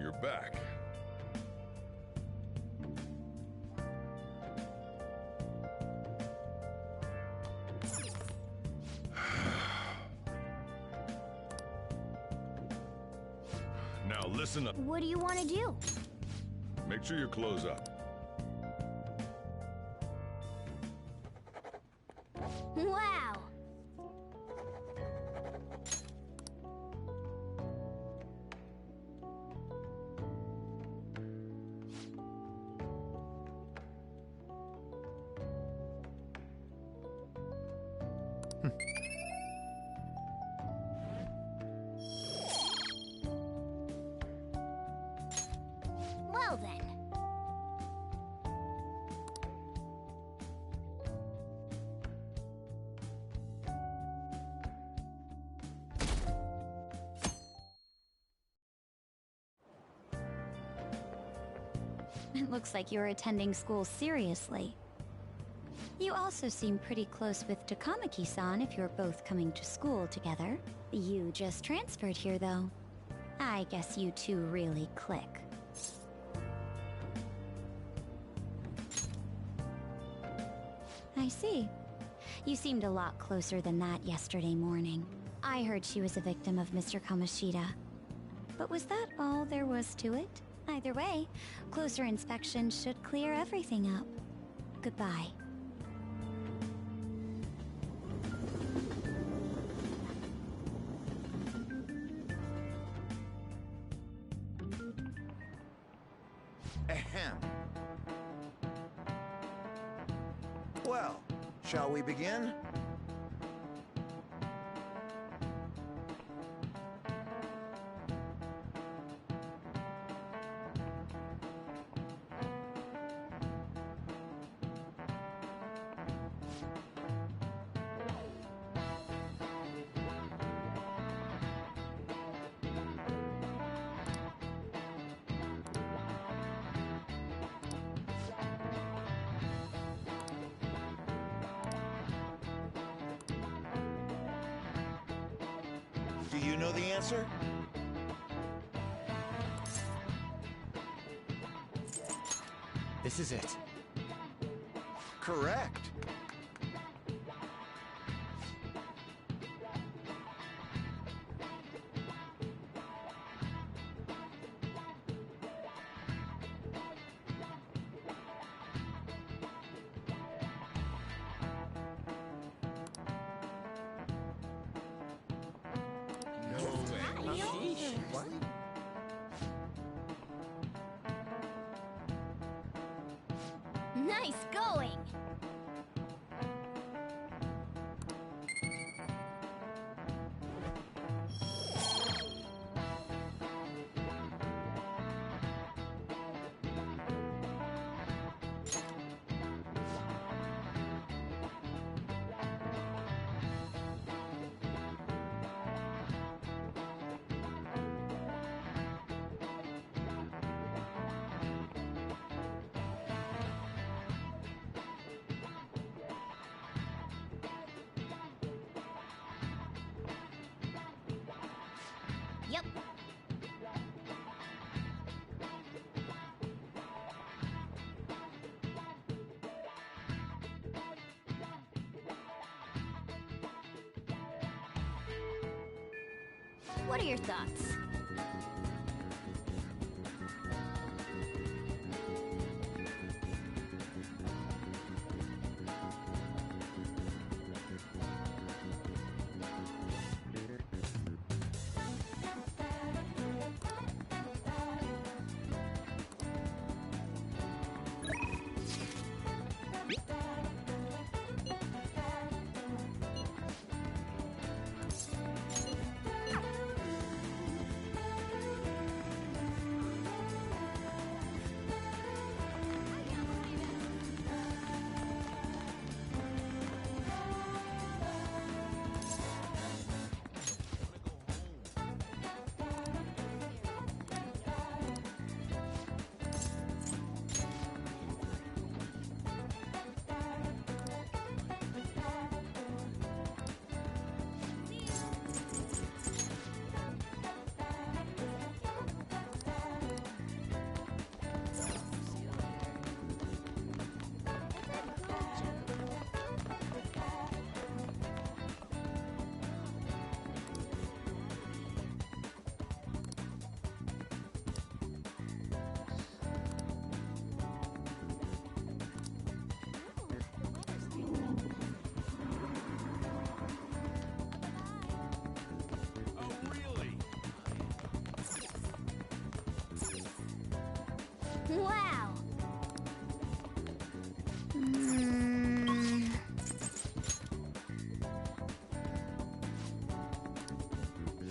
you're back. Now listen up. What do you want to do? Make sure your clothes up. Wow! Well then. It looks like you're attending school seriously. You also seem pretty close with Takamaki-san if you're both coming to school together. You just transferred here, though. I guess you two really click. I see. You seemed a lot closer than that yesterday morning. I heard she was a victim of Mr. Kamoshida. But was that all there was to it? Either way, closer inspection should clear everything up. Goodbye. Ahem. Well, shall we begin? Do you know the answer? This is it. Correct. Nice going! Yep. What are your thoughts?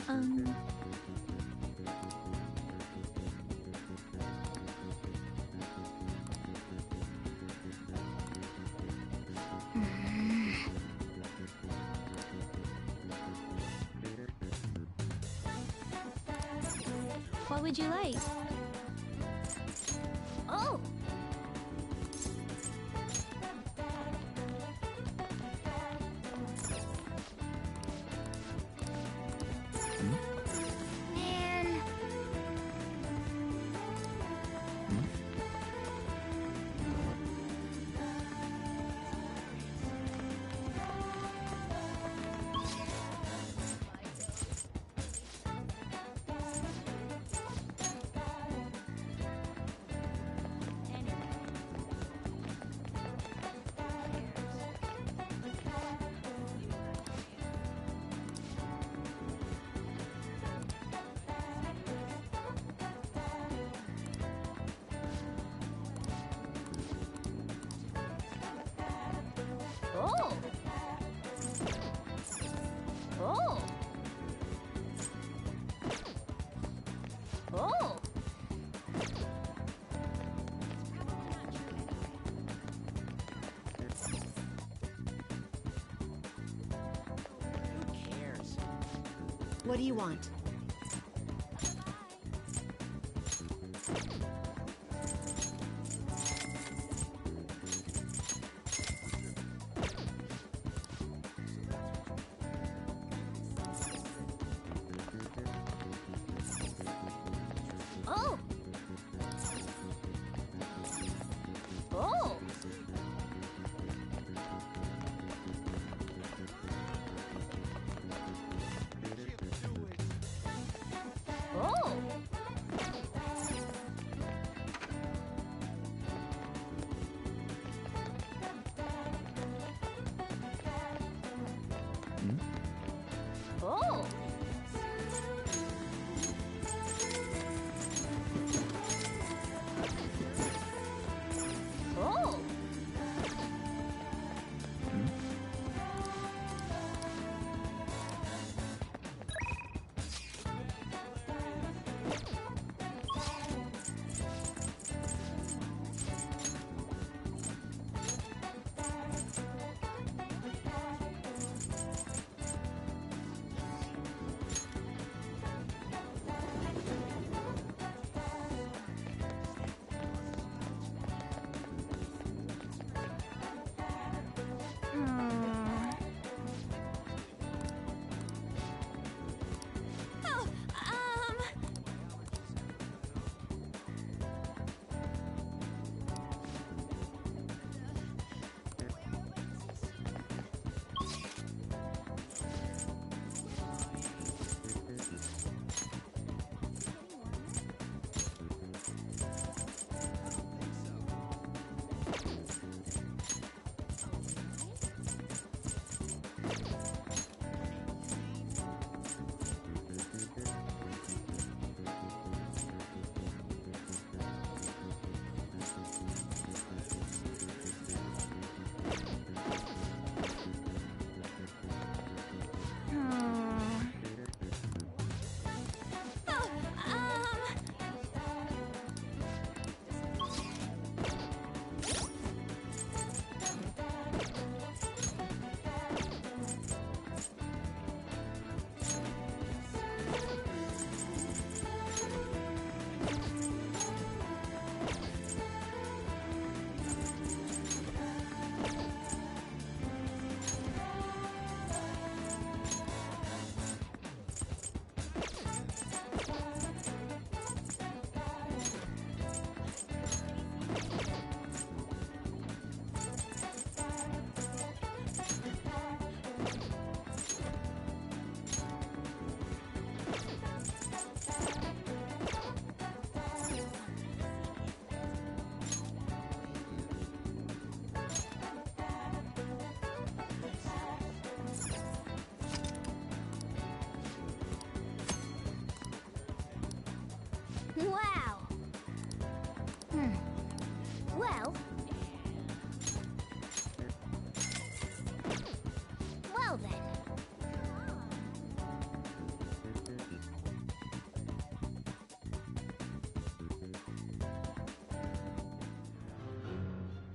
Um... What would you like? Oh! Man. Oh! Oh! Oh! Who cares? What do you want? Oh! Oh!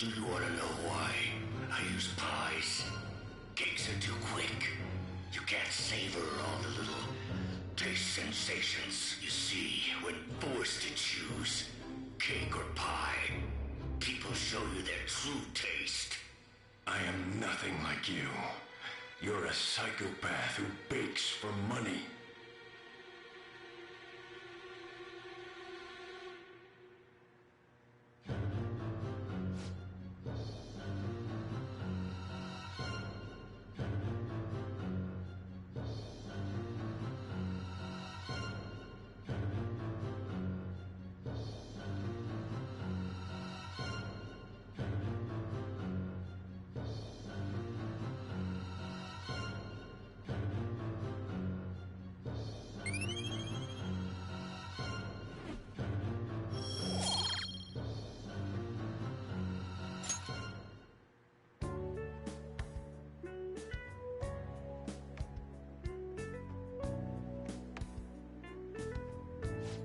Do you want to know why I use pies? Cakes are too quick. You can't savor all the little taste sensations you see when forced to choose cake or pie. People show you their true taste. I am nothing like you. You're a psychopath who bakes for money.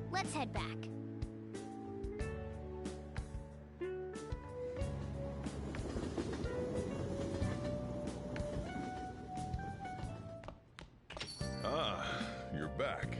Let's head back. Ah, you're back.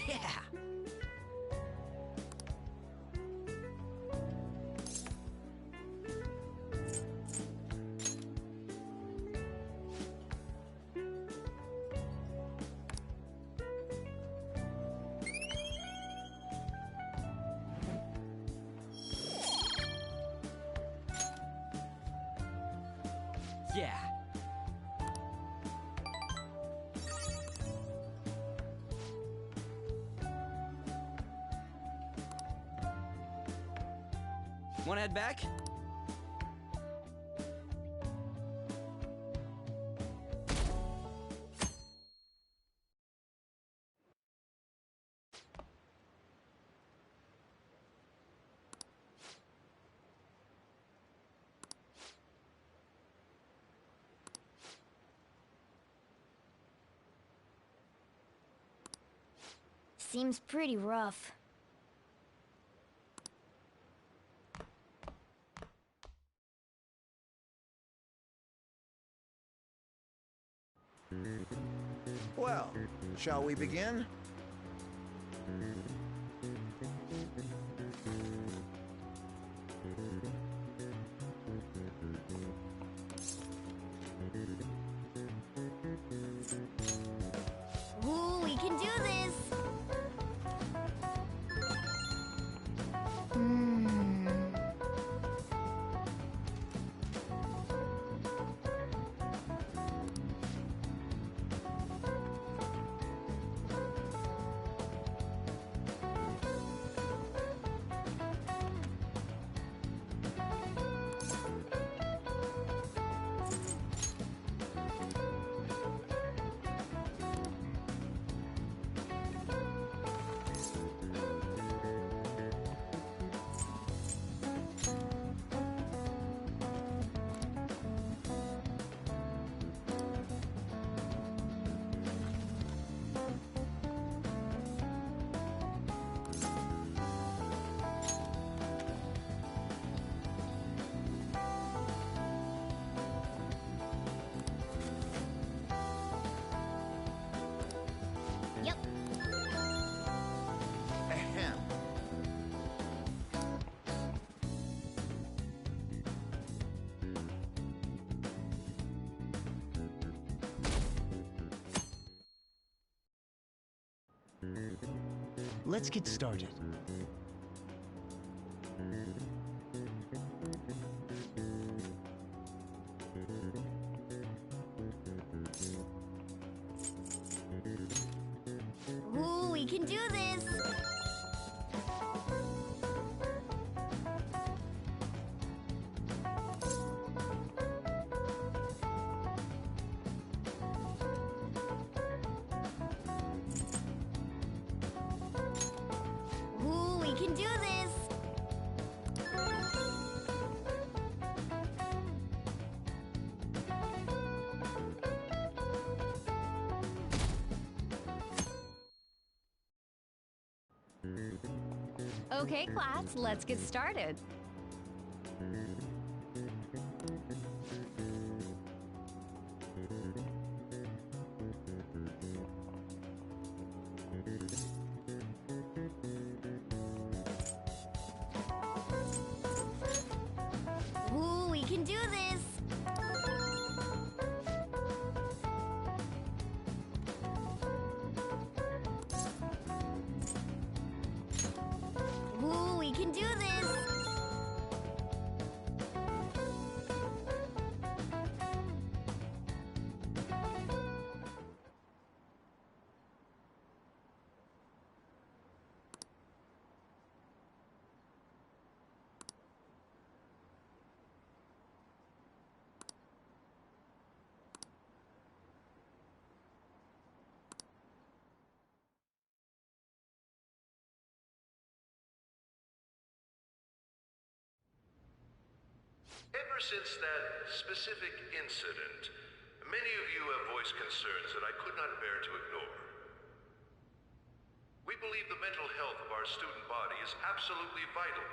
Yeah! Yeah! Wanna head back? Seems pretty rough. Well, shall we begin? Ooh, we can do this! Yep. Ahem. Let's get started. Ooh, we can do this! can do this! Okay, class, let's get started. Ooh, we can do this! Ooh, we can do this! Ever since that specific incident, many of you have voiced concerns that I could not bear to ignore. We believe the mental health of our student body is absolutely vital,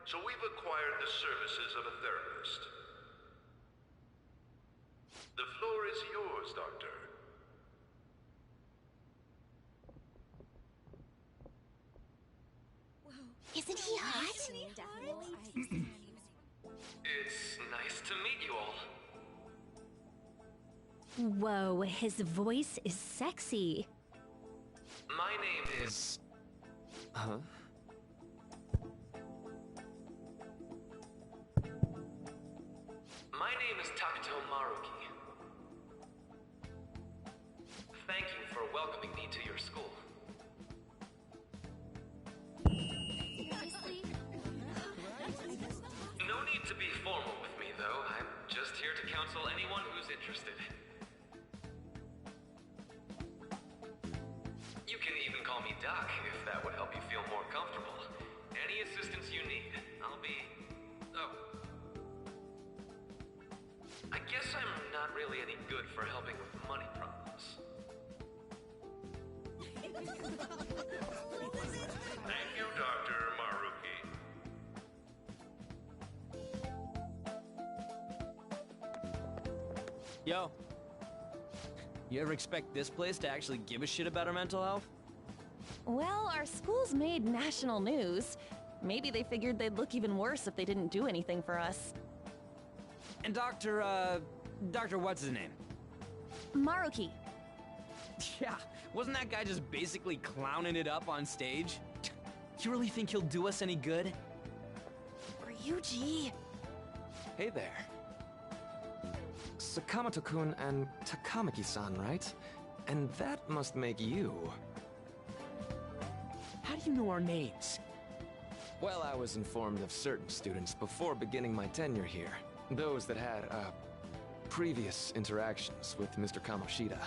so we've acquired the services of a therapist. The floor is yours, Doctor. Isn't he hot? It's nice to meet you all. Whoa, his voice is sexy. My name is... Huh? My name is Takuto Maruki. Thank you for welcoming me to your school. No need to be formal with me, though. I'm just here to counsel anyone who's interested. You can even call me Doc, if that would help you feel more comfortable. Any assistance you need, I'll be... Oh. I guess I'm not really any good for helping with money problems. Thank you, Dr. Maruki. Yo. You ever expect this place to actually give a shit about our mental health? Well, our school's made national news. Maybe they figured they'd look even worse if they didn't do anything for us. And Dr. what's his name? Maruki. Yeah, wasn't that guy just basically clowning it up on stage? You really think he'll do us any good? Ryuji. Hey there. Sakamoto-kun and Takamaki-san, right? And that must make you. How do you know our names? Well, I was informed of certain students before beginning my tenure here. Those that had, previous interactions with Mr. Kamoshida.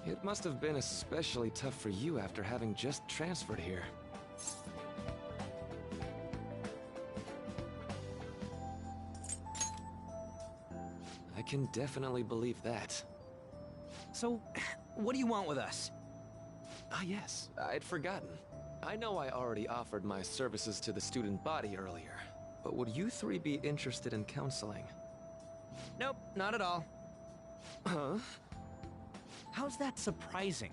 It must have been especially tough for you after having just transferred here. I can definitely believe that. So, what do you want with us? Ah yes, I'd forgotten. I know I already offered my services to the student body earlier, but would you three be interested in counseling? Nope, not at all. Huh? How's that surprising?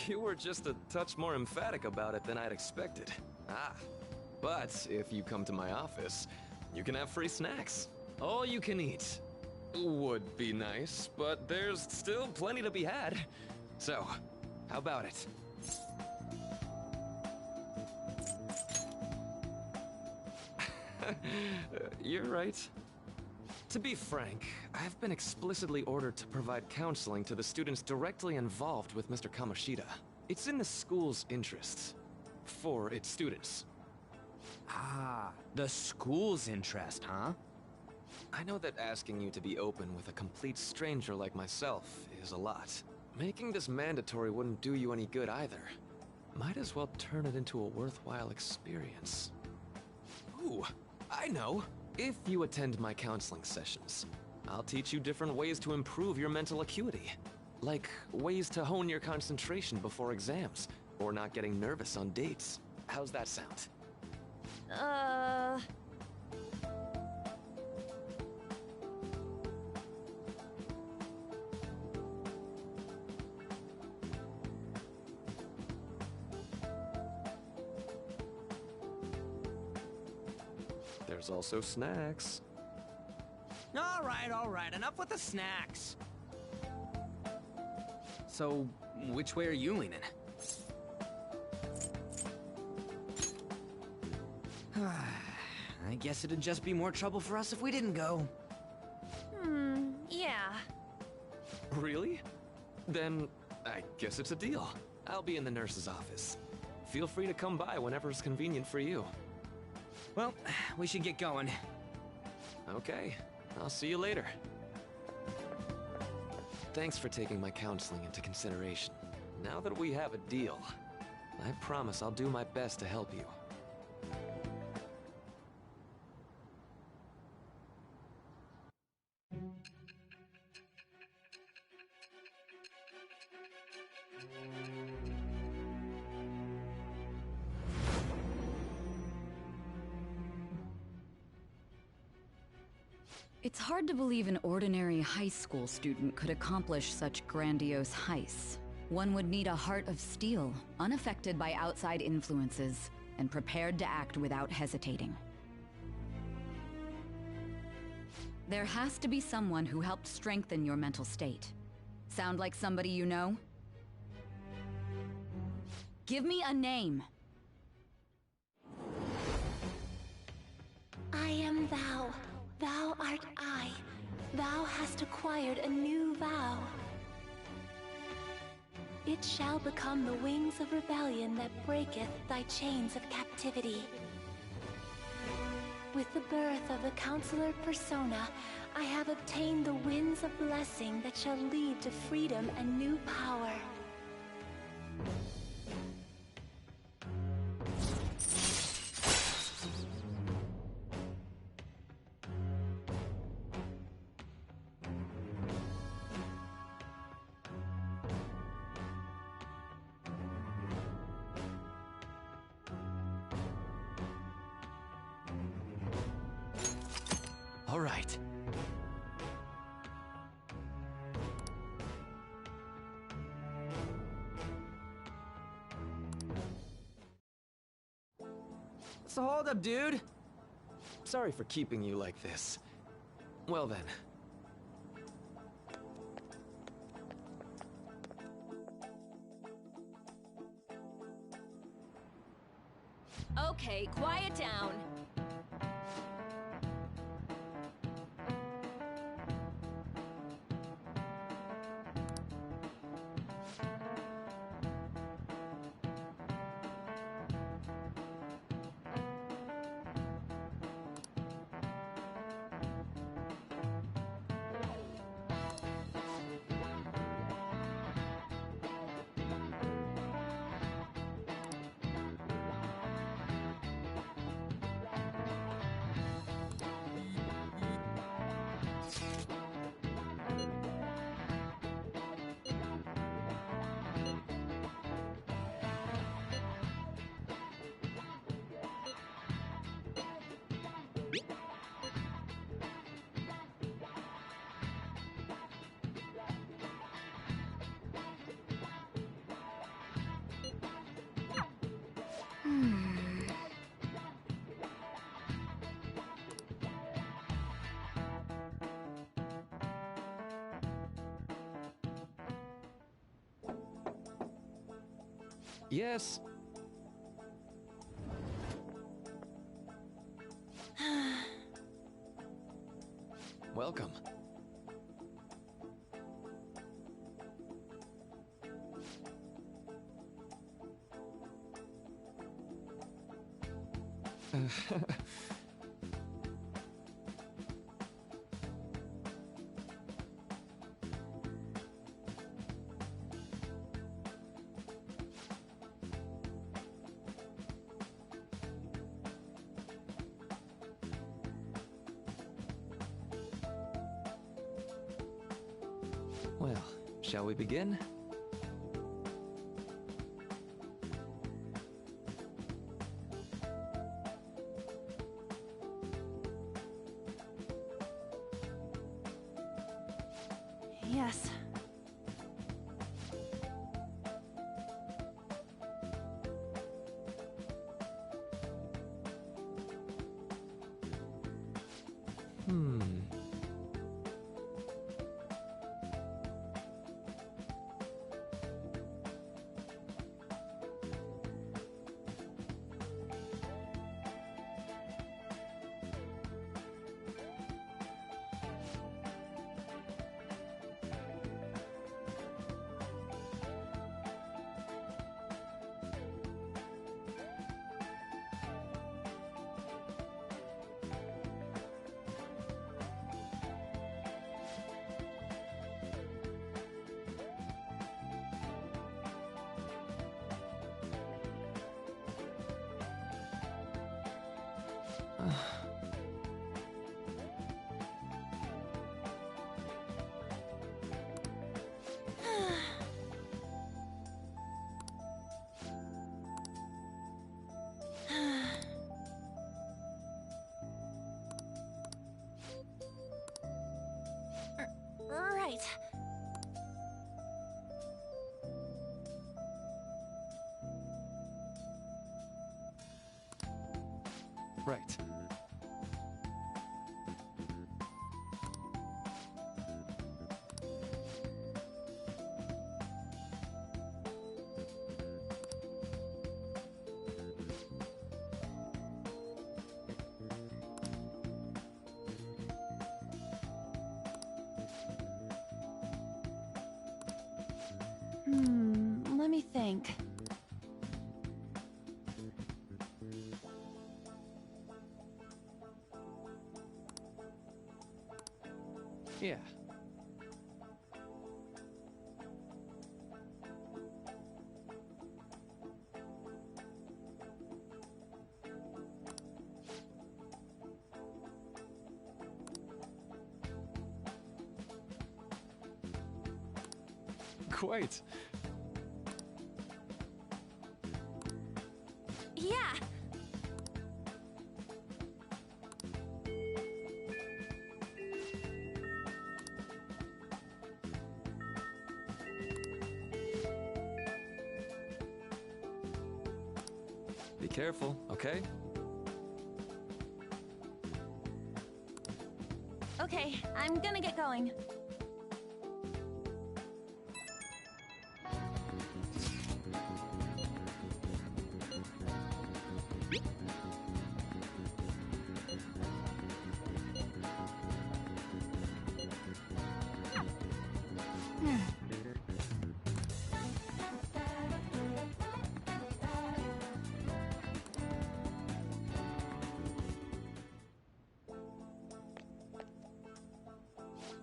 You were just a touch more emphatic about it than I'd expected. Ah, but if you come to my office, you can have free snacks. All you can eat. Would be nice, but there's still plenty to be had. So, how about it? You're right. To be frank, I've been explicitly ordered to provide counseling to the students directly involved with Mr. Kamoshida. It's in the school's interests. For its students. Ah, the school's interest, huh? I know that asking you to be open with a complete stranger like myself is a lot. Making this mandatory wouldn't do you any good either. Might as well turn it into a worthwhile experience. Ooh, I know! If you attend my counseling sessions, I'll teach you different ways to improve your mental acuity. Like ways to hone your concentration before exams, or not getting nervous on dates. How's that sound? There's also snacks. All right, enough with the snacks. So, which way are you leaning? I guess it'd just be more trouble for us if we didn't go. Yeah. Really? Then, I guess it's a deal. I'll be in the nurse's office. Feel free to come by whenever it's convenient for you. Well, we should get going. Okay, I'll see you later. Thanks for taking my counseling into consideration. Now that we have a deal, I promise I'll do my best to help you. It's hard to believe an ordinary high school student could accomplish such grandiose heists. One would need a heart of steel, unaffected by outside influences, and prepared to act without hesitating. There has to be someone who helped strengthen your mental state. Sound like somebody you know? Give me a name! I am thou. Thou art I. Thou hast acquired a new vow. It shall become the wings of rebellion that breaketh thy chains of captivity. With the birth of the Counselor Persona, I have obtained the winds of blessing that shall lead to freedom and new power. All right. So hold up, dude. Sorry for keeping you like this. Well then. Okay, quiet down. Yes. Welcome. Well, shall we begin? Yes. Right. Right. Let me think. Yeah. Quite. Yeah. Be careful, okay? Okay, I'm gonna get going.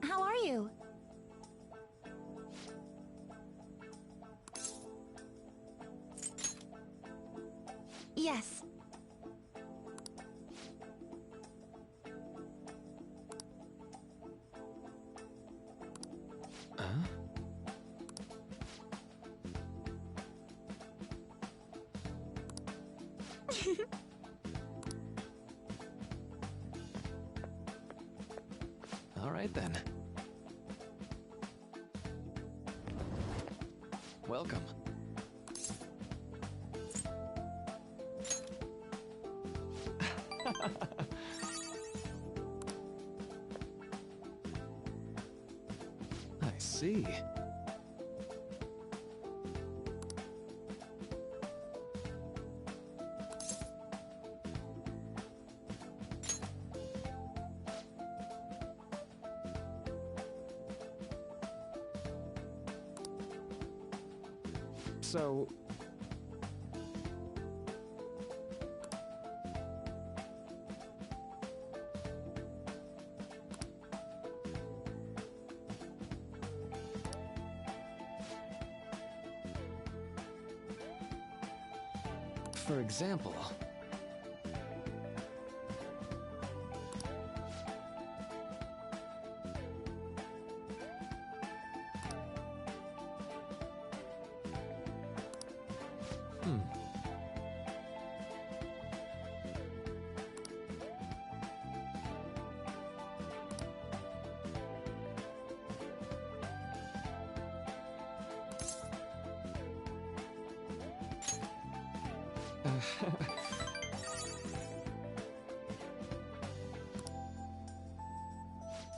How are you? Yes. All right then. Welcome. I see. So... For example...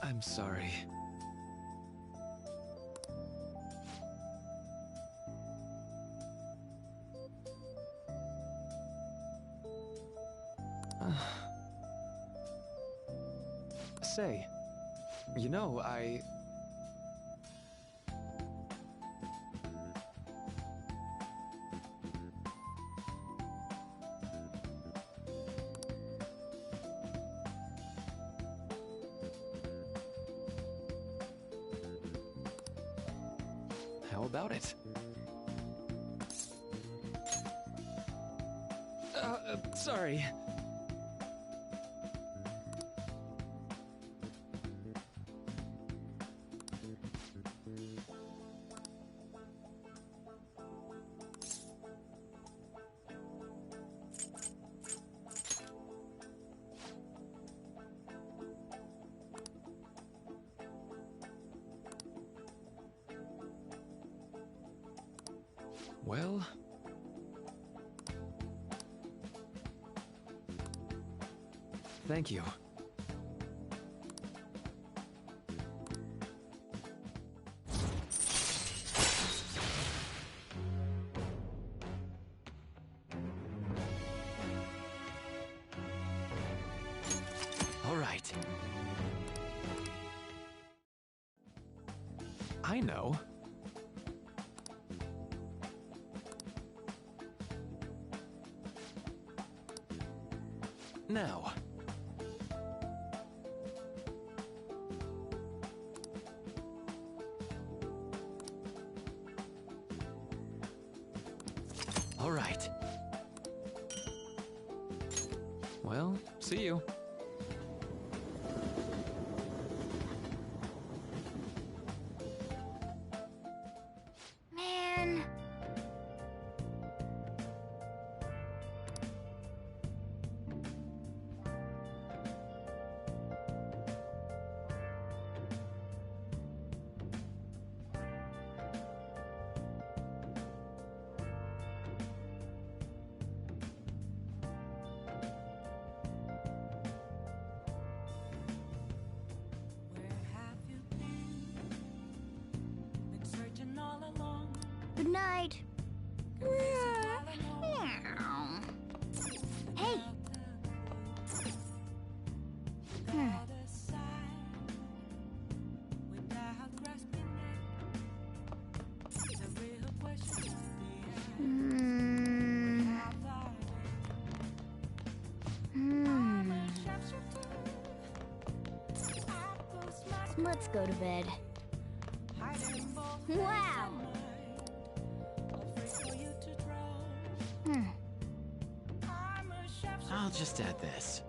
I'm sorry. Say, you know, How about it? Sorry. Well... Thank you. All right. I know. Now. All right. Well, see you. Man. Good night. Hey. Let's go to bed. Wow. I'll just add this.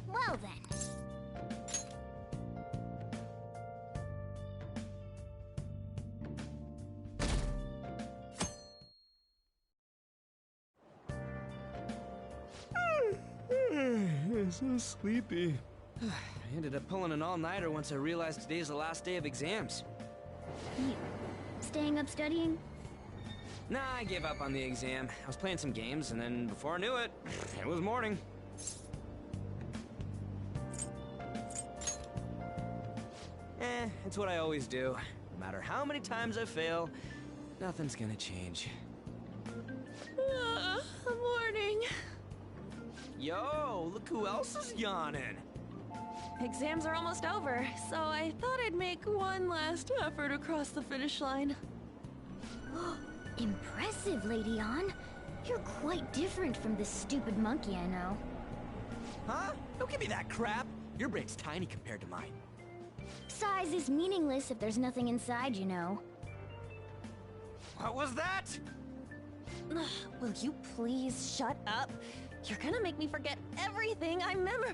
Well then. I'm so sleepy. I ended up pulling an all-nighter once I realized today's the last day of exams. You staying up studying? Nah, I gave up on the exam. I was playing some games, and then before I knew it, it was morning. It's what I always do. No matter how many times I fail, nothing's gonna change. Morning. Yo, look who else is yawning. Exams are almost over, so I thought I'd make one last effort across the finish line. Impressive, Lady Ann. You're quite different from this stupid monkey I know. Huh? Don't give me that crap. Your brain's tiny compared to mine. Size is meaningless if there's nothing inside, you know. What was that? Will you please shut up? You're gonna make me forget everything I remember.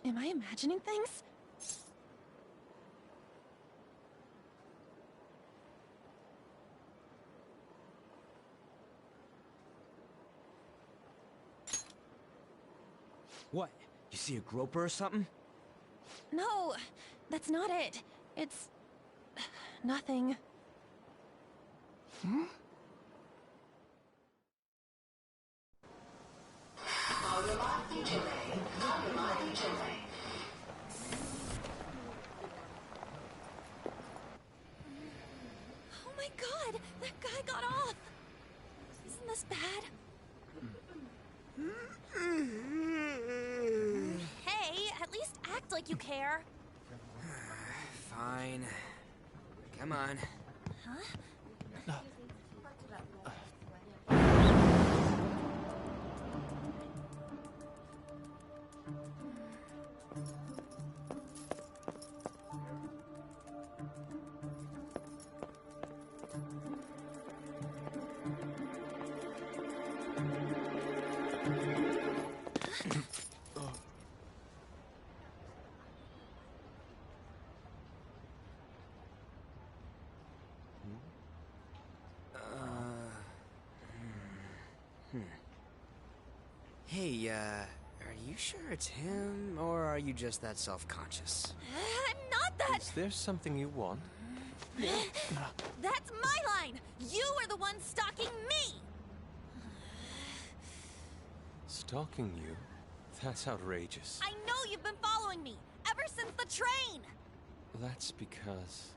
Am I imagining things? What? You see a groper or something? No, that's not it. It's... nothing. Hmm? Oh my god! That guy got off! Isn't this bad? Hey, at least act like you care. Fine. Come on. Huh? Hey, are you sure it's him, or are you just that self-conscious? I'm not that... Is there something you want? That's my line! You are the one stalking me! Stalking you? That's outrageous. I know you've been following me, ever since the train! That's because...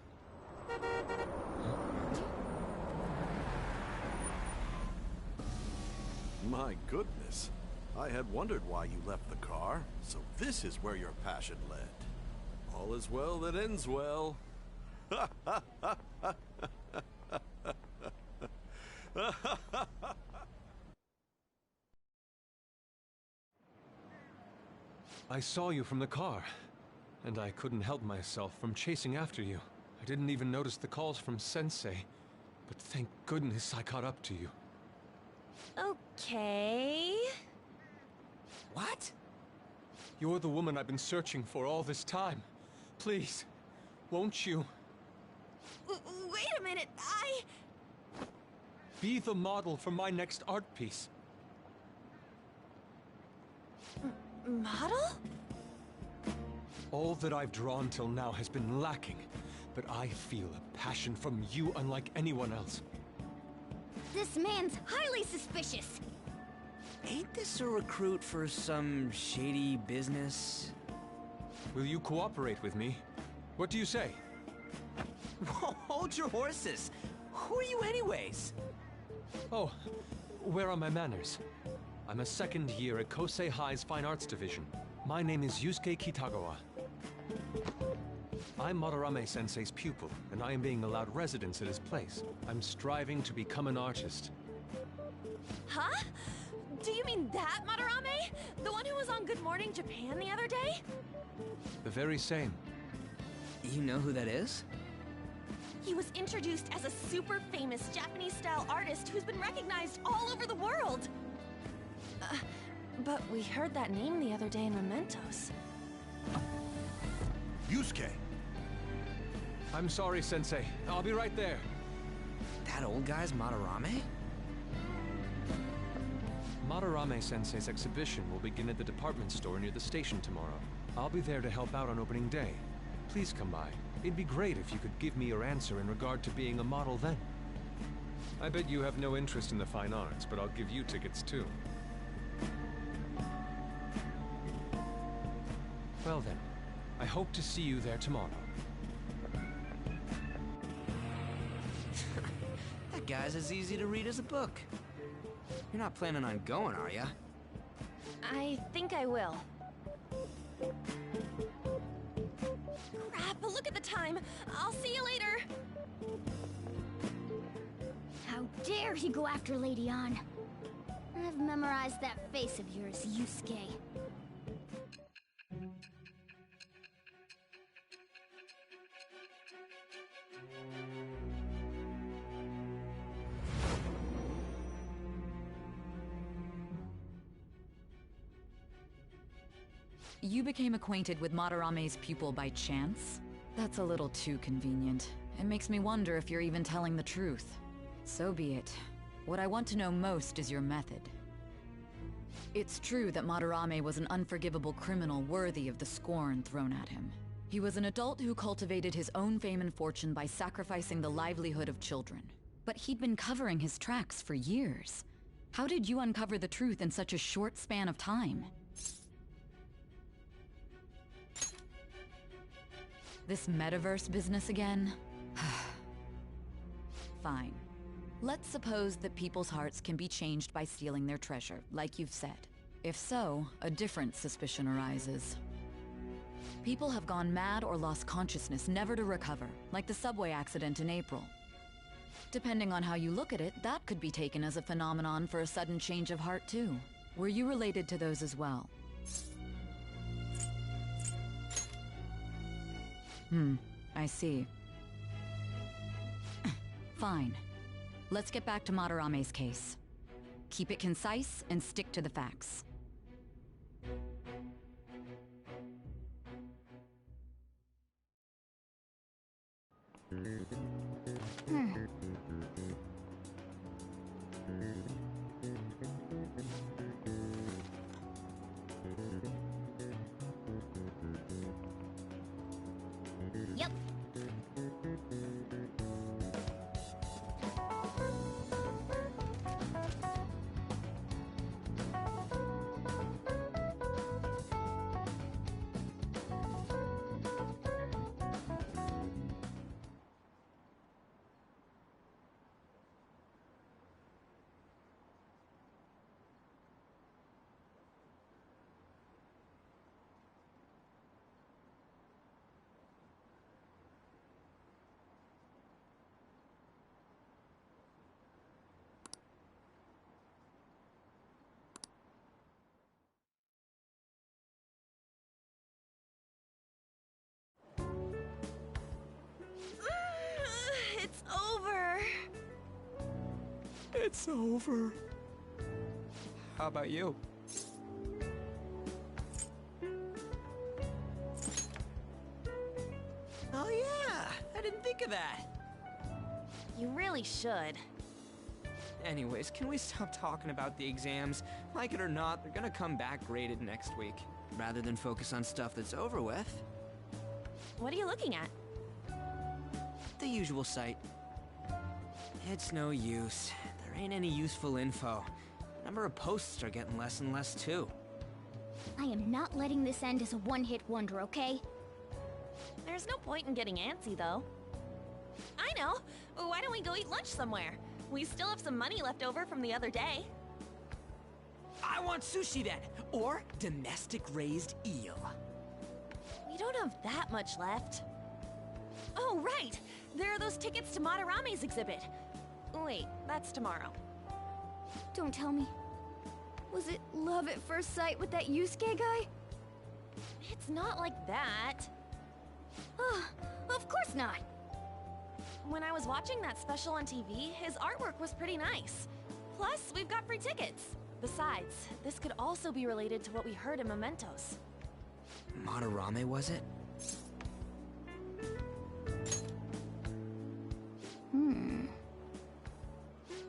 My goodness. I had wondered why you left the car, so this is where your passion led. All is well that ends well. I saw you from the car, and I couldn't help myself from chasing after you. I didn't even notice the calls from Sensei, but thank goodness I caught up to you. Okay... What? You're the woman I've been searching for all this time. Please, won't you? Wait a minute, Be the model for my next art piece. Model? All that I've drawn till now has been lacking, but I feel a passion from you unlike anyone else. This man's highly suspicious. Ain't this a recruit for some shady business? Will you cooperate with me? What do you say? Whoa, hold your horses! Who are you anyways? Oh, where are my manners? I'm a second year at Kosei High's Fine Arts Division. My name is Yusuke Kitagawa. I'm Madarame-sensei's pupil, and I am being allowed residence at his place. I'm striving to become an artist. Huh? Do you mean that Madarame? The one who was on Good Morning Japan the other day? The very same. You know who that is? He was introduced as a super famous Japanese-style artist who's been recognized all over the world. But we heard that name the other day in Mementos. Yusuke! I'm sorry, Sensei. I'll be right there. That old guy's Madarame? Madarame-sensei's exhibition will begin at the department store near the station tomorrow. I'll be there to help out on opening day. Please come by. It'd be great if you could give me your answer in regard to being a model then. I bet you have no interest in the fine arts, but I'll give you tickets too. Well then, I hope to see you there tomorrow. That guy's as easy to read as a book. You're not planning on going, are ya? I think I will. Crap, look at the time. I'll see you later. How dare he go after Lady Ann? I've memorized that face of yours, Yusuke. you became acquainted with Madarame's pupil by chance? That's a little too convenient. It makes me wonder if you're even telling the truth. So be it. What I want to know most is your method. It's true that Madarame was an unforgivable criminal worthy of the scorn thrown at him. He was an adult who cultivated his own fame and fortune by sacrificing the livelihood of children. But he'd been covering his tracks for years. How did you uncover the truth in such a short span of time? This metaverse business again? Fine. Let's suppose that people's hearts can be changed by stealing their treasure, like you've said. If so, a different suspicion arises. People have gone mad or lost consciousness, never to recover, like the subway accident in April. Depending on how you look at it, that could be taken as a phenomenon for a sudden change of heart too. Were you related to those as well? I see. Fine. Let's get back to Madarame's case. Keep it concise and stick to the facts. Yep. It's over. It's over. How about you? Oh yeah, I didn't think of that. You really should. Anyways, can we stop talking about the exams? Like it or not, they're gonna come back graded next week. Rather than focus on stuff that's over with. What are you looking at? The usual site. It's no use. There ain't any useful info. The number of posts are getting less and less too. I am not letting this end as a one-hit wonder, okay? There's no point in getting antsy, though. I know! Why don't we go eat lunch somewhere? We still have some money left over from the other day. I want sushi then! Or domestic-raised eel. We don't have that much left. Oh, right! There are those tickets to Madarame's exhibit. Wait, that's tomorrow. Don't tell me. Was it love at first sight with that Yusuke guy? It's not like that. Of course not. When I was watching that special on TV, his artwork was pretty nice. Plus, we've got free tickets. Besides, this could also be related to what we heard in Mementos. Madarame, was it?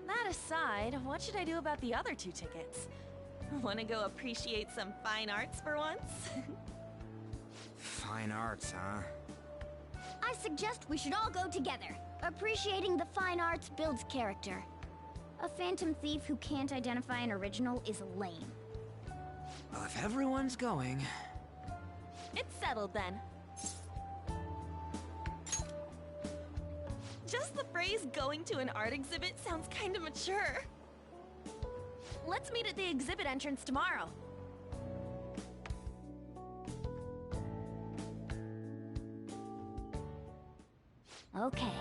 That aside, what should I do about the other 2 tickets? Want to go appreciate some fine arts for once? Fine arts, huh? I suggest we should all go together. Appreciating the fine arts builds character. A phantom thief who can't identify an original is lame. Well, if everyone's going... It's settled then. Just the phrase going to an art exhibit sounds kinda mature. Let's meet at the exhibit entrance tomorrow. Okay.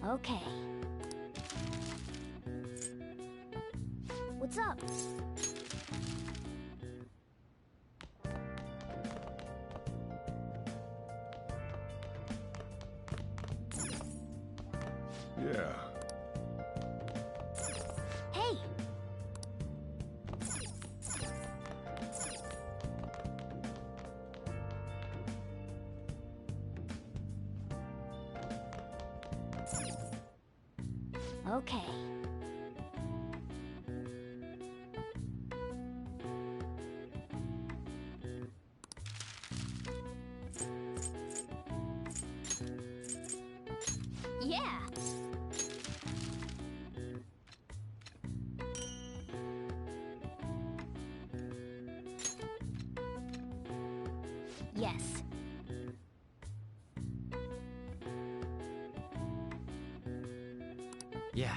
Okay. What's up? Yeah. Hey! Okay. Yeah. Yes. Yeah.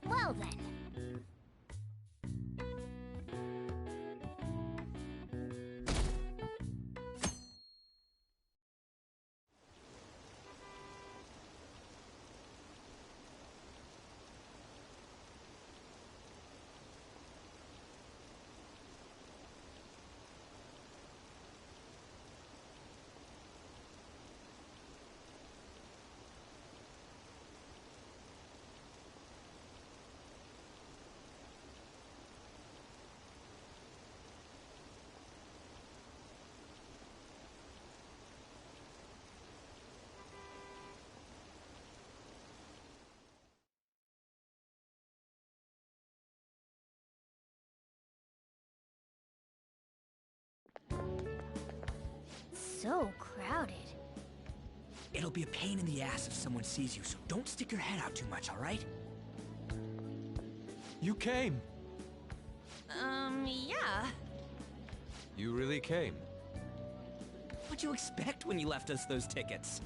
Well then. So crowded. It'll be a pain in the ass if someone sees you, so don't stick your head out too much, alright? You came! Yeah. You really came. What'd you expect when you left us those tickets?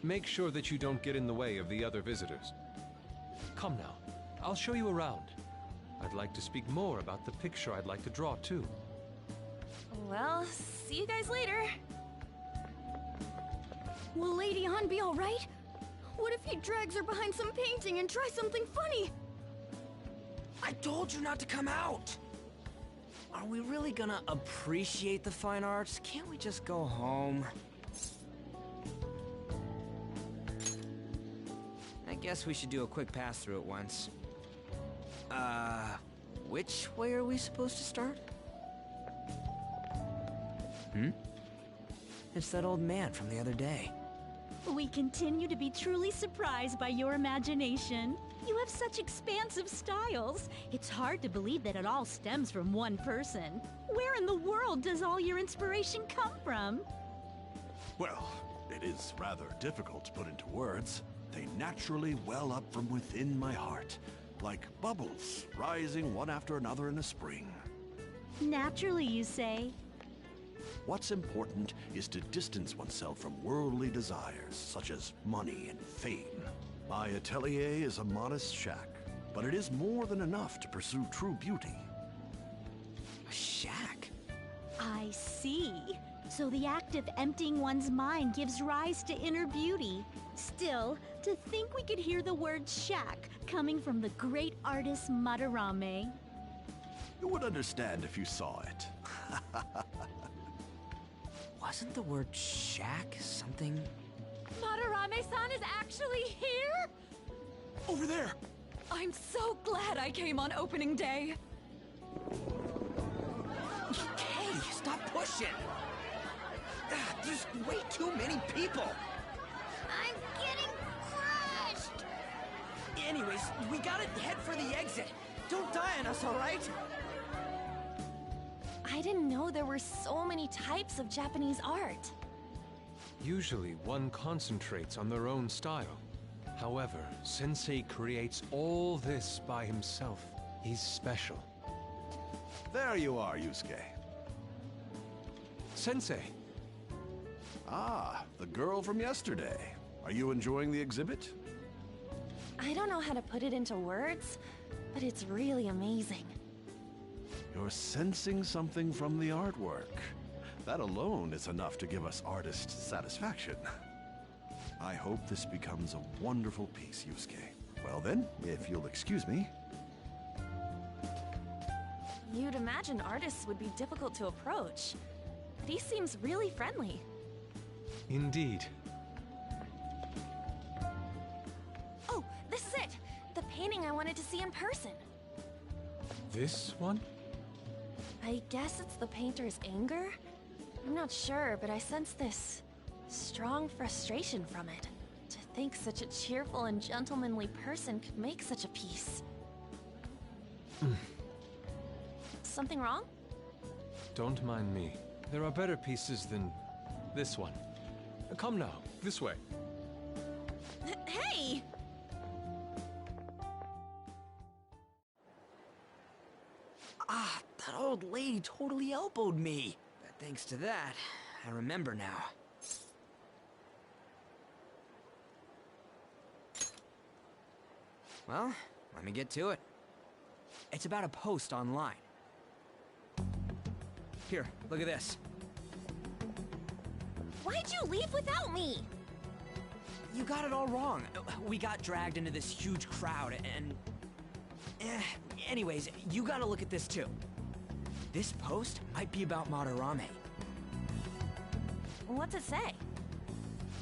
Make sure that you don't get in the way of the other visitors. Come now, I'll show you around. I'd like to speak more about the picture I'd like to draw, too. Well, see you guys later. Will Lady Han be alright? What if he drags her behind some painting and tries something funny? I told you not to come out! Are we really gonna appreciate the fine arts? Can't we just go home? I guess we should do a quick pass-through at once. Which way are we supposed to start? It's that old man from the other day. We continue to be truly surprised by your imagination. You have such expansive styles. It's hard to believe that it all stems from one person. Where in the world does all your inspiration come from? Well, it is rather difficult to put into words. They naturally well up from within my heart, like bubbles rising one after another in the spring. Naturally, you say? What's important is to distance oneself from worldly desires, such as money and fame. My atelier is a modest shack, but it is more than enough to pursue true beauty. A shack? I see. So the act of emptying one's mind gives rise to inner beauty. Still, to think we could hear the word shack coming from the great artist Madarame. You would understand if you saw it. Wasn't the word shack something? Madarame-san is actually here? Over there! I'm so glad I came on opening day. Hey, stop pushing! There's way too many people! I'm getting crushed! Anyways, we gotta head for the exit. Don't die on us, alright? I didn't know there were so many types of Japanese art. Usually, one concentrates on their own style. However, Sensei creates all this by himself. He's special. There you are, Yusuke. Sensei! Ah, the girl from yesterday. Are you enjoying the exhibit? I don't know how to put it into words, but it's really amazing. You're sensing something from the artwork. That alone is enough to give us artist satisfaction. I hope this becomes a wonderful piece, Yusuke. Well then, if you'll excuse me. You'd imagine artists would be difficult to approach, but he seems really friendly. Indeed. Oh, this is it! The painting I wanted to see in person. This one? I guess it's the painter's anger? I'm not sure, but I sense this strong frustration from it. To think such a cheerful and gentlemanly person could make such a piece. Something wrong? Don't mind me. There are better pieces than this one. Come now, this way. Hey! Ah, that old lady totally elbowed me. But thanks to that, I remember now. Well, let me get to it. It's about a post online. Here, look at this. Why'd you leave without me? You got it all wrong. We got dragged into this huge crowd and... anyways, you gotta look at this too. This post might be about Madarame. What's it say?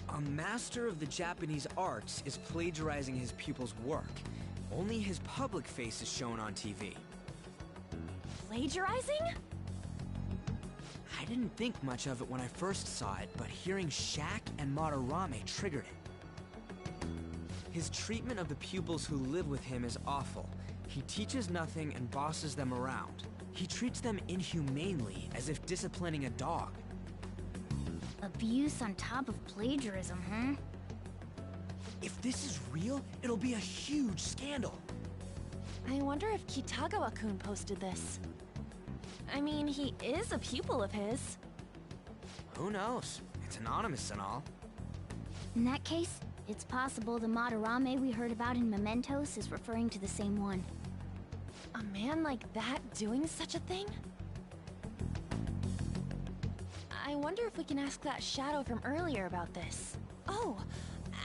A master of the Japanese arts is plagiarizing his pupil's work. Only his public face is shown on TV. Plagiarizing? I didn't think much of it when I first saw it, but hearing Shaq and Madarame triggered it. His treatment of the pupils who live with him is awful. He teaches nothing and bosses them around. He treats them inhumanely, as if disciplining a dog. Abuse on top of plagiarism, huh? If this is real, it'll be a huge scandal. I wonder if Kitagawa-kun posted this. I mean, he is a pupil of his. Who knows? It's anonymous and all. In that case, it's possible the Madarame we heard about in Mementos is referring to the same one. A man like that doing such a thing? I wonder if we can ask that shadow from earlier about this. Oh,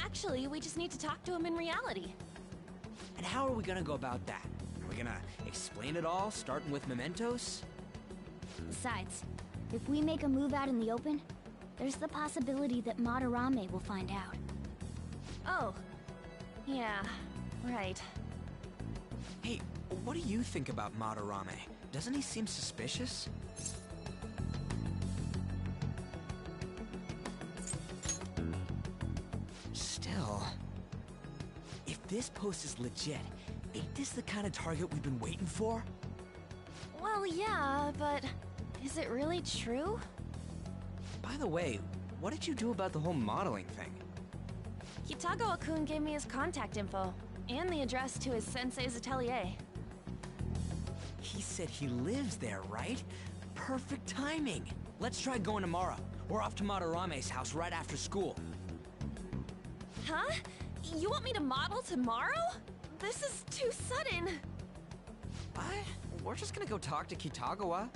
actually, we just need to talk to him in reality. And how are we gonna go about that? Are we gonna explain it all, starting with Mementos? Besides, if we make a move out in the open, there's the possibility that Madarame will find out. Oh. Yeah, right. Hey, what do you think about Madarame? Doesn't he seem suspicious? Still... if this post is legit, ain't this the kind of target we've been waiting for? Well, yeah, but is it really true? By the way, what did you do about the whole modeling thing? Kitagawa-kun gave me his contact info, and the address to his sensei's atelier. He said he lives there, right? Perfect timing. Let's try going tomorrow. We're off to Madarame's house right after school. Huh? You want me to model tomorrow? This is too sudden. What? We're just gonna go talk to Kitagawa.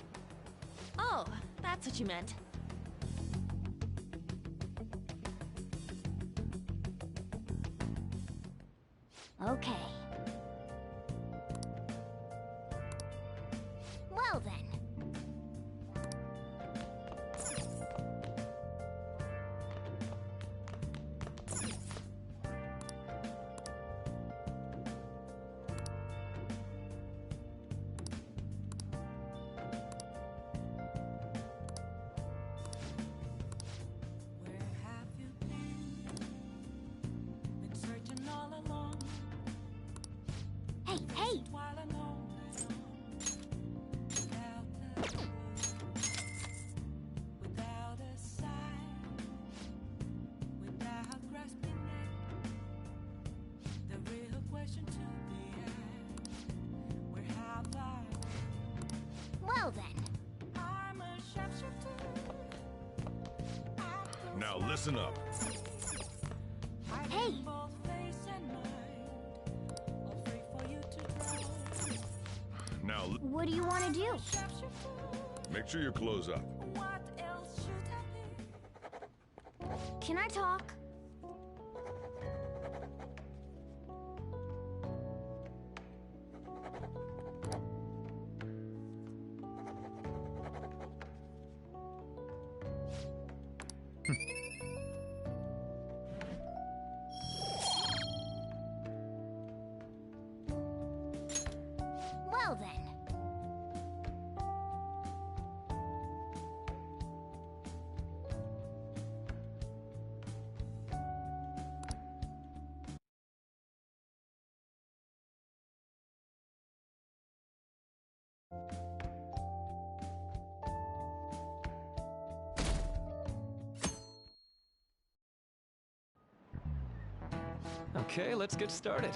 Oh, that's what you meant. Okay. Well then. Hey, hey! Now listen up. Hey! Now What do you want to do? make sure your clothes up. Can I talk? Well then. Okay, let's get started.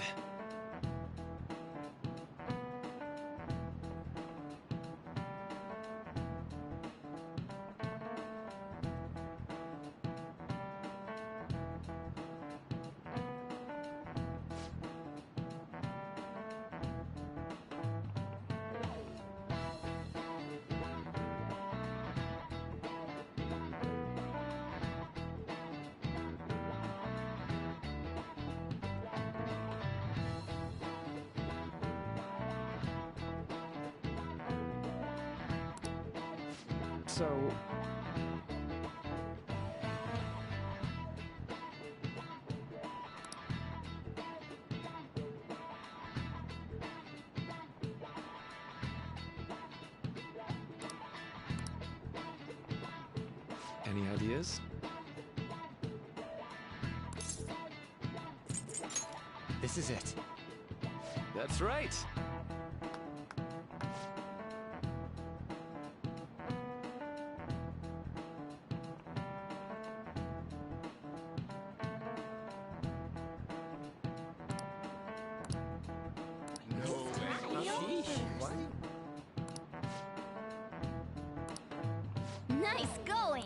So... Any ideas? This is it. That's right. Nice going!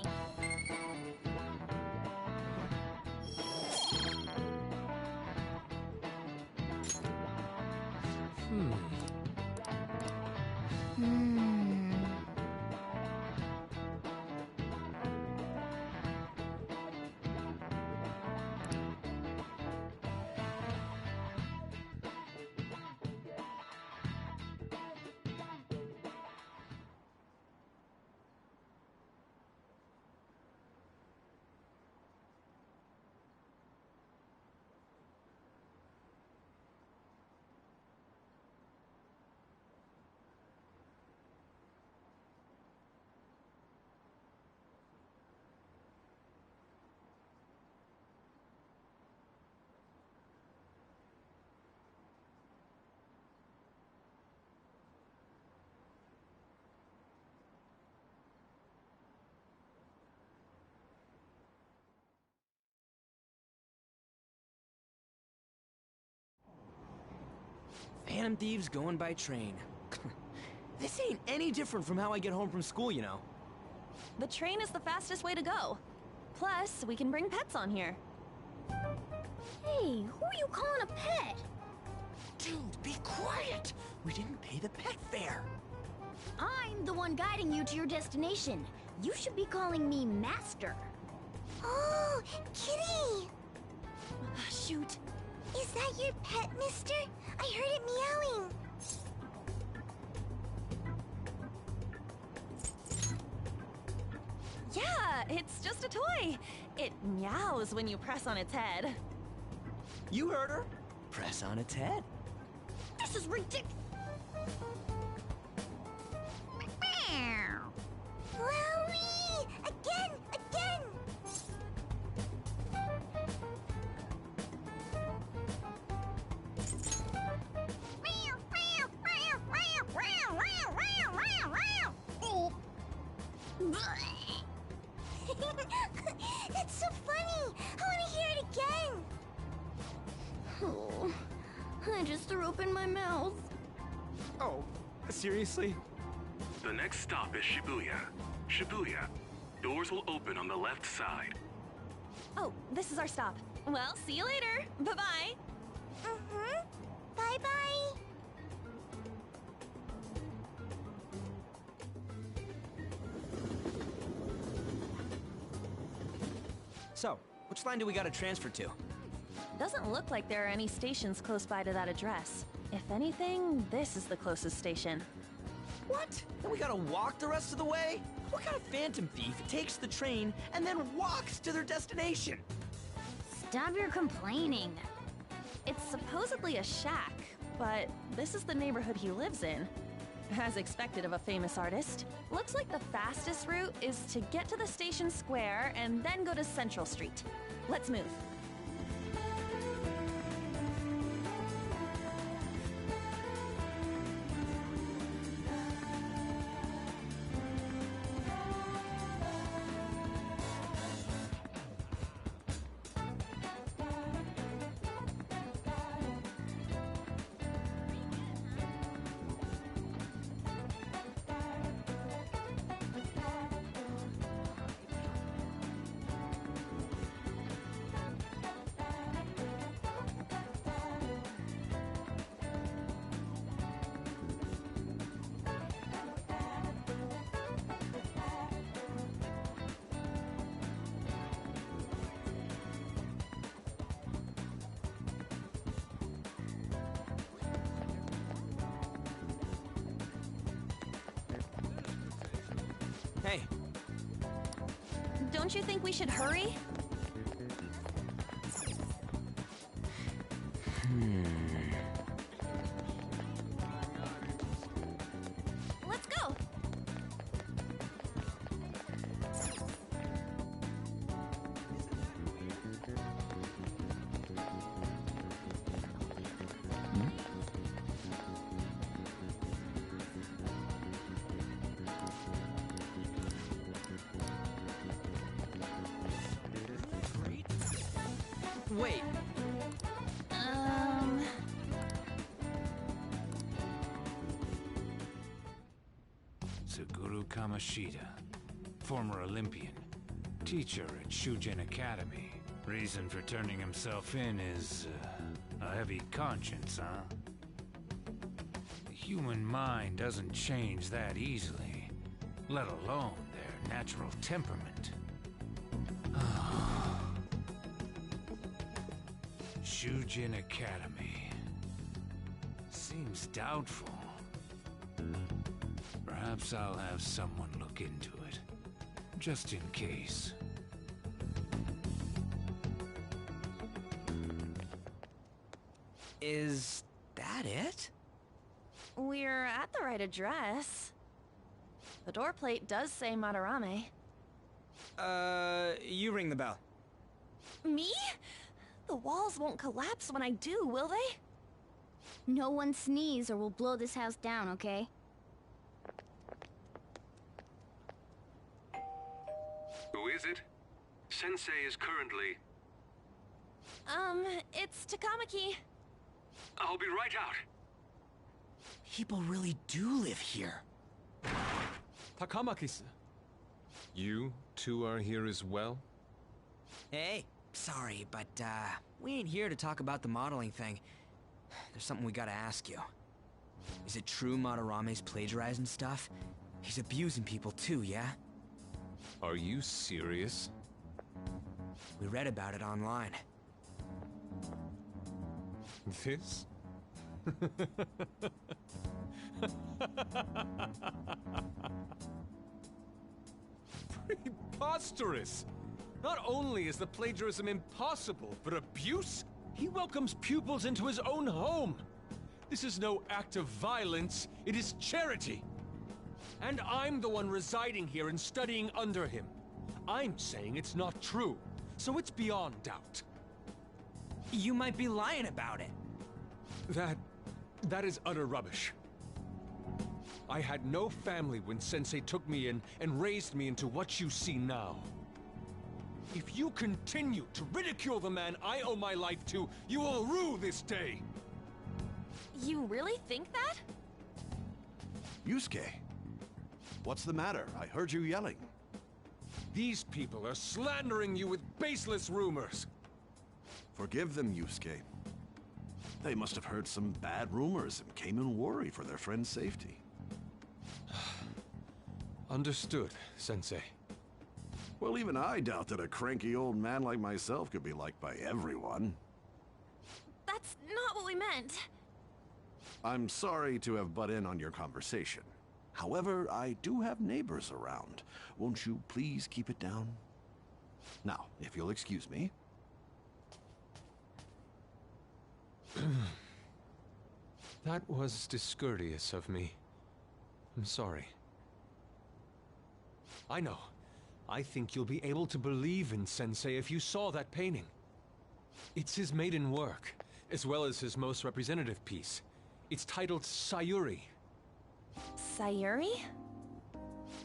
Phantom Thieves going by train. This ain't any different from how I get home from school, you know. The train is the fastest way to go. Plus, we can bring pets on here. Hey, who are you calling a pet? Dude, be quiet! We didn't pay the pet fare. I'm the one guiding you to your destination. You should be calling me Master. Oh, Kitty! Shoot. Is that your pet, mister? I heard it meowing. Yeah, it's just a toy. It meows when you press on its head. You heard her. Press on its head. This is ridiculous. Wowie! Again! Again! It's so funny! I want to hear it again! Oh, I just threw open my mouth. Oh, seriously? The next stop is Shibuya. Shibuya. Doors will open on the left side. Oh, this is our stop. Well, see you later. Bye-bye. Bye-bye. So, which line do we gotta transfer to? Doesn't look like there are any stations close by to that address. If anything, this is the closest station. What? Then we gotta walk the rest of the way? What kind of phantom thief takes the train and then walks to their destination? Stop your complaining. It's supposedly a shack, but this is the neighborhood he lives in. As expected of a famous artist. Looks like the fastest route is to get to the station square and then go to Central Street. Let's move. Hey. Don't you think we should hurry? Let's go! Wait. Suguru Kamoshida, former Olympian, teacher at Shujin Academy. Reason for turning himself in is a heavy conscience, huh? The human mind doesn't change that easily, let alone their natural temperament. Shujin Academy. Seems doubtful. Perhaps I'll have someone look into it, just in case. Is that it? We're at the right address. The door plate does say Madarame. You ring the bell. Me? The walls won't collapse when I do, will they? No one sneeze or we'll blow this house down, okay? Who is it? Sensei is currently... It's Takamaki. I'll be right out. People really do live here. Takamaki-san. You two are here as well? Hey, sorry, but, we ain't here to talk about the modeling thing. There's something we gotta ask you. Is it true Madarame's plagiarizing stuff? He's abusing people too, yeah? Are you serious? We read about it online. This? Preposterous! Not only is the plagiarism impossible, but abuse? He welcomes pupils into his own home! This is no act of violence, it is charity! And I'm the one residing here and studying under him. I'm saying it's not true, so it's beyond doubt. You might be lying about it. That is utter rubbish. I had no family when Sensei took me in and raised me into what you see now. If you continue to ridicule the man I owe my life to, you will rue this day! You really think that? Yusuke, what's the matter? I heard you yelling. These people are slandering you with baseless rumors. Forgive them, Yusuke. They must have heard some bad rumors and came in worried for their friend's safety. Understood, Sensei. Well, even I doubt that a cranky old man like myself could be liked by everyone. That's not what we meant. I'm sorry to have butt in on your conversation. However, I do have neighbors around. Won't you please keep it down? Now, if you'll excuse me. That was discourteous of me. I'm sorry. I know. I think you'll be able to believe in Sensei if you saw that painting. It's his maiden work, as well as his most representative piece. It's titled Sayuri. Sayuri?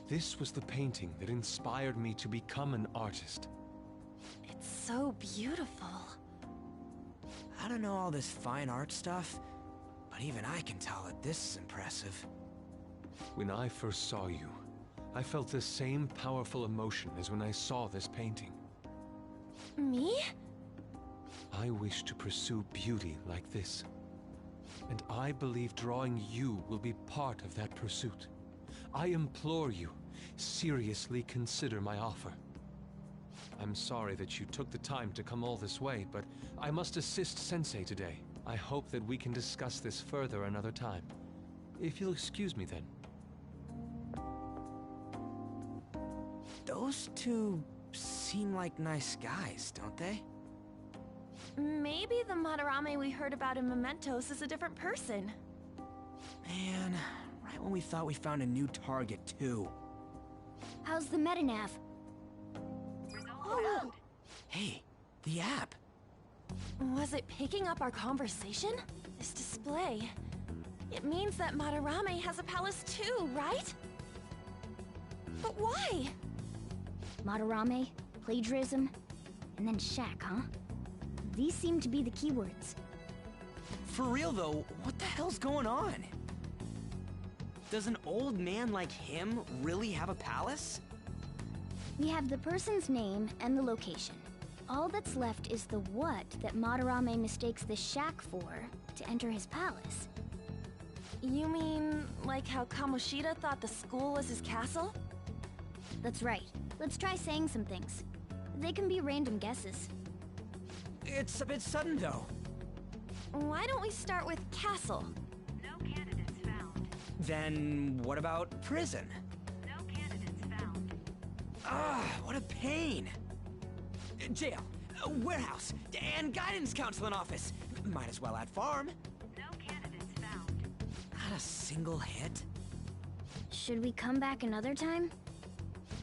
This was the painting that inspired me to become an artist. It's so beautiful. I don't know all this fine art stuff, but even I can tell that this is impressive. When I first saw you, I felt the same powerful emotion as when I saw this painting. Me? I wish to pursue beauty like this. And I believe drawing you will be part of that pursuit. I implore you, seriously consider my offer. I'm sorry that you took the time to come all this way, but I must assist Sensei today. I hope that we can discuss this further another time. If you'll excuse me then. Those two seem like nice guys, don't they? Maybe the Madarame we heard about in Mementos is a different person. Man, right when we thought we found a new target, too. How's the metanav? Oh! Hey, the app. Was it picking up our conversation? This display. It means that Madarame has a palace too, right? But why? Madarame, plagiarism, and then shack, huh? These seem to be the keywords. For real though, what the hell's going on? Does an old man like him really have a palace? We have the person's name and the location. All that's left is the what that Madarame mistakes the shack for to enter his palace. You mean, like how Kamoshida thought the school was his castle? That's right. Let's try saying some things. They can be random guesses. It's a bit sudden, though. Why don't we start with castle? No candidates found. Then what about prison? No candidates found. What a pain! Jail, warehouse, and guidance counseling office. Might as well add farm. No candidates found. Not a single hit? Should we come back another time?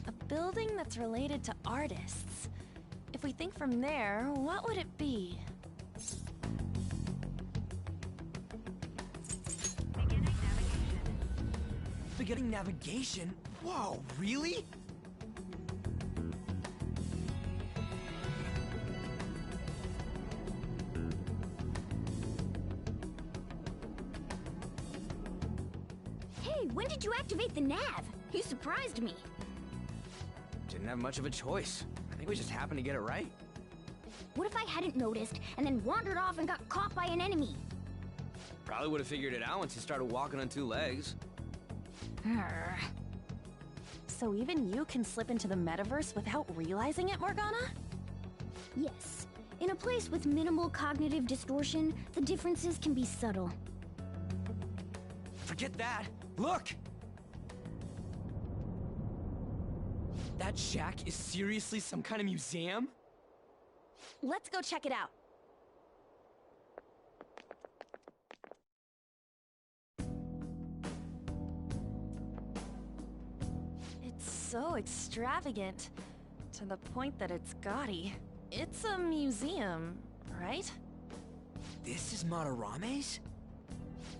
A building that's related to artists. If we think from there, what would it be? Beginning navigation? Whoa, really? Hey, when did you activate the nav? You surprised me. Didn't have much of a choice. I think we just happened to get it right. What if I hadn't noticed and then wandered off and got caught by an enemy? Probably would have figured it out once you started walking on two legs. So even you can slip into the metaverse without realizing it, Morgana? Yes. In a place with minimal cognitive distortion, the differences can be subtle. Forget that. Look! That shack is seriously some kind of museum? Let's go check it out. It's so extravagant, to the point that it's gaudy. It's a museum, right? This is Madarame's?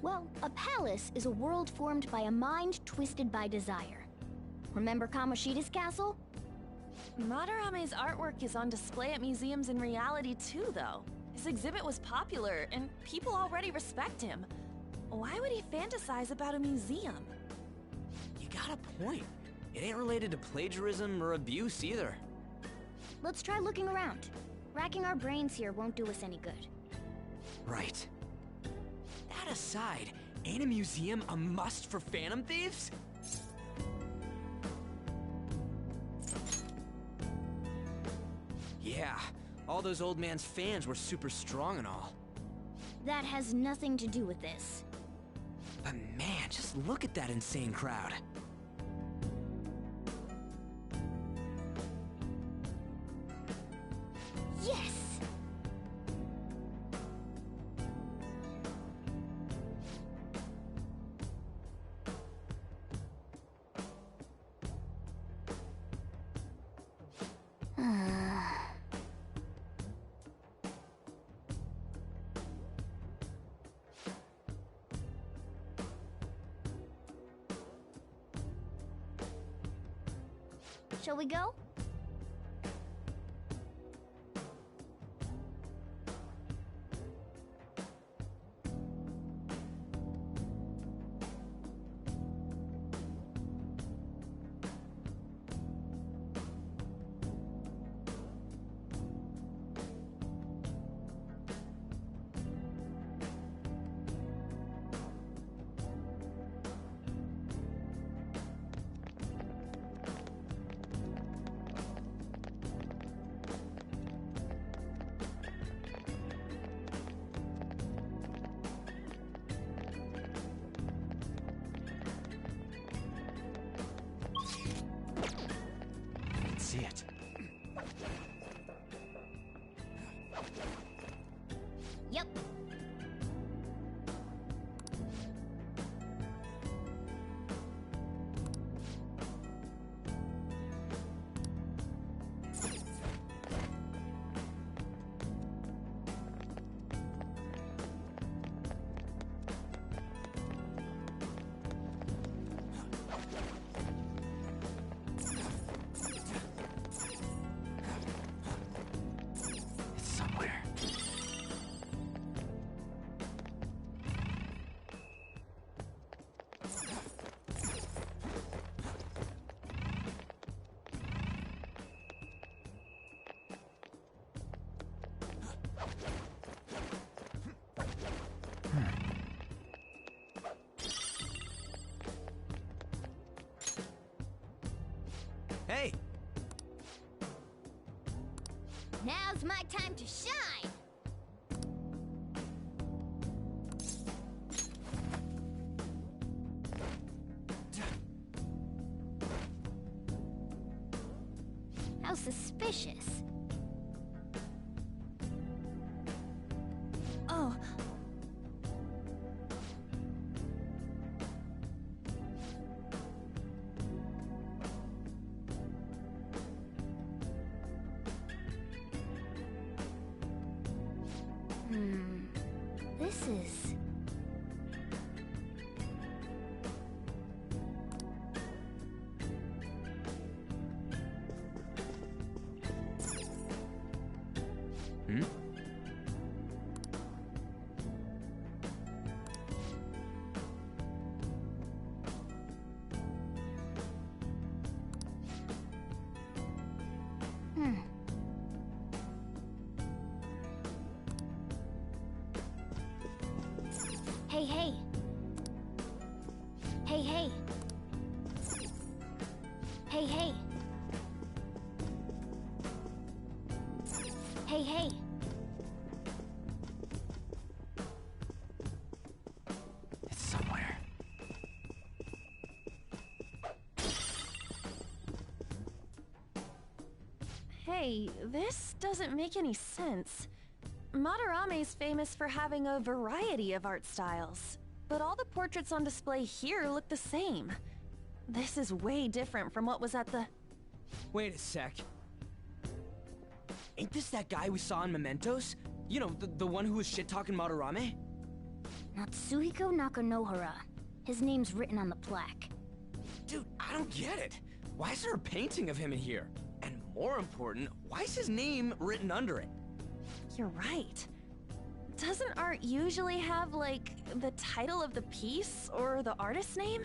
Well, a palace is a world formed by a mind twisted by desire. Remember Kamoshida's castle? Madarame's artwork is on display at museums in reality too, though. His exhibit was popular, and people already respect him. Why would he fantasize about a museum? You got a point. It ain't related to plagiarism or abuse either. Let's try looking around. Racking our brains here won't do us any good. Right. That aside, ain't a museum a must for Phantom Thieves? Yeah, all those old man's fans were super strong and all. That has nothing to do with this. But man, just look at that insane crowd. Yes! Shall we go? See it. Yep. It's somewhere. Hey! Now's my time to shine! How suspicious. Oh. This is... Hmm? Hey, hey. Hey, hey. Hey, hey. Hey, hey. It's somewhere. Hey, this doesn't make any sense. Madarame's famous for having a variety of art styles, but all the portraits on display here look the same. This is way different from what was at the... Wait a sec. Ain't this that guy we saw in Mementos? You know, the one who was shit-talking Madarame? Natsuhiko Nakanohara. His name's written on the plaque. Dude, I don't get it. Why is there a painting of him in here? And more important, why is his name written under it? You're right. Doesn't art usually have, like, the title of the piece or the artist's name?